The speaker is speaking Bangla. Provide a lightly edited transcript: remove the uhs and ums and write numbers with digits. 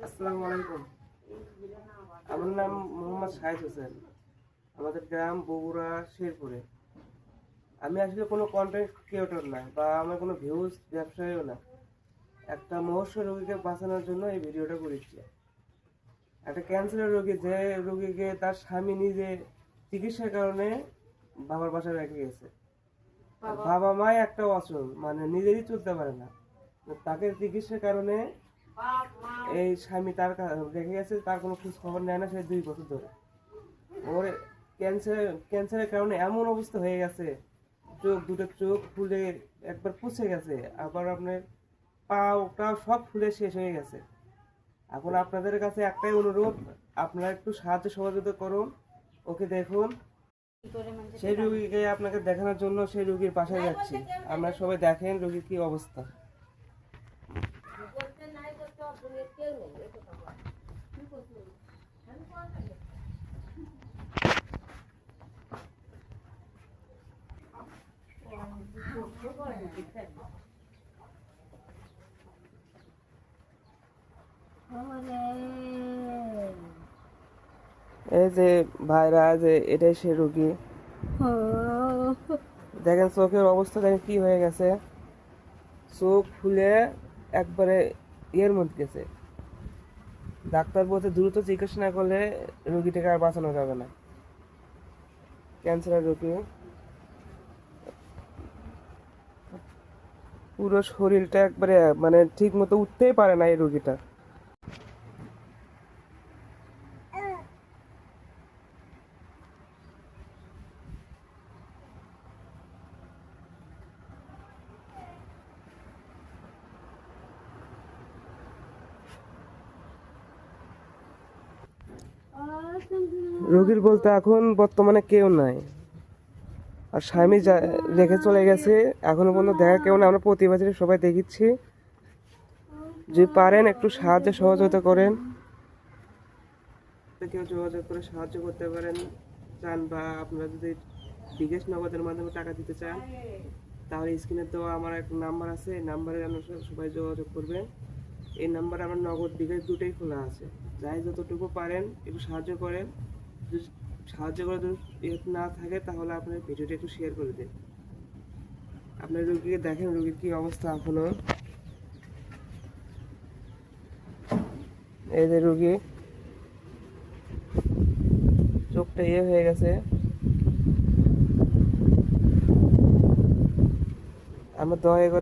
আসসালামু আলাইকুম। আমার নাম মোহাম্মদ শাহিদ হোসেন। আমাদের গ্রাম বগুড়া শেরপুরে। আমি আসলে কোনো কন্টেন্ট ক্রিয়েটর না বা আমার কোনো ভিউজ ব্যবসায়ীও না। একটা মুমূর্ষু রোগীকে বাঁচানোর জন্য এই ভিডিওটা করেছি। একটা ক্যান্সারের রোগী, যে রোগীকে তার স্বামী নিজে চিকিৎসার কারণে বাবার বাসায় রেখে গেছে। বাবা মাই একটা অচল, মানে নিজেরই চলতে পারে না। তো তাকে চিকিৎসার কারণে এই স্বামী তার রেখে গেছে, তার কোনো খোঁজ খবর নেয় না সে 2 বছর ধরে। ওর ক্যান্সারের কারণে এমন অবস্থা হয়ে গেছে, দুটো চোখ ফুলে একবার পুছে গেছে, আবার আপনার পাও সব ফুলে শেষ হয়ে গেছে। এখন আপনাদের কাছে একটাই অনুরোধ, আপনারা একটু সাহায্য সহযোগিতা করুন, ওকে দেখুন। সেই রুগীকে আপনাকে দেখানোর জন্য সেই রুগীর বাসায় যাচ্ছি। আপনারা সবাই দেখেন রুগীর কি অবস্থা। এই যে ভাইরা, যে এটাই সে রুগী। দেখেন চোখের অবস্থা, দেখেন কি হয়ে গেছে। চোখ ফুলে একবারে ইয়ের মধ্যে গেছে। ডাক্তার বলছে দ্রুত চিকিৎসা না করলে রোগীটাকে আর বাঁচানো যাবে না। ক্যান্সারের রোগী, পুরো শরীরটা একবারে মানে ঠিক মতো উঠতেই পারে না এই রোগীটা। রোগীর বলতে এখন বর্তমানে কেউ নাই, আর স্বামী রেখে চলে গেছে। এখনো পর্যন্ত দেখা কেউ না। আমরা প্রতি বছরই সবাই দেখিচ্ছি। যদি পারেন একটু সাহায্য সহযোগিতা করেন, কেউ যোগাযোগ করে সাহায্য করতে পারেন চান, বা আপনারা যদি বিকাশ নগদের মাধ্যমে টাকা দিতে চান, তাহলে স্ক্রিনে দেওয়া আমার একটা নাম্বার আছে, এই নাম্বারে আপনারা সবাই যোগাযোগ করবেন। এই নাম্বারে আমার নগদ বিকাশ দুটোই খোলা আছে। যাই যতটুকু পারেন একটু সাহায্য করেন। যদি সাহায্য করে যদি না থাকে, তাহলে আপনার ভিডিওটা একটু শেয়ার করে দিন। আপনার রোগীকে দেখেন, রোগীর কি অবস্থা এখনো। এই যে রোগী, চোখটা ইয়ে হয়ে গেছে। আমরা দয়া করে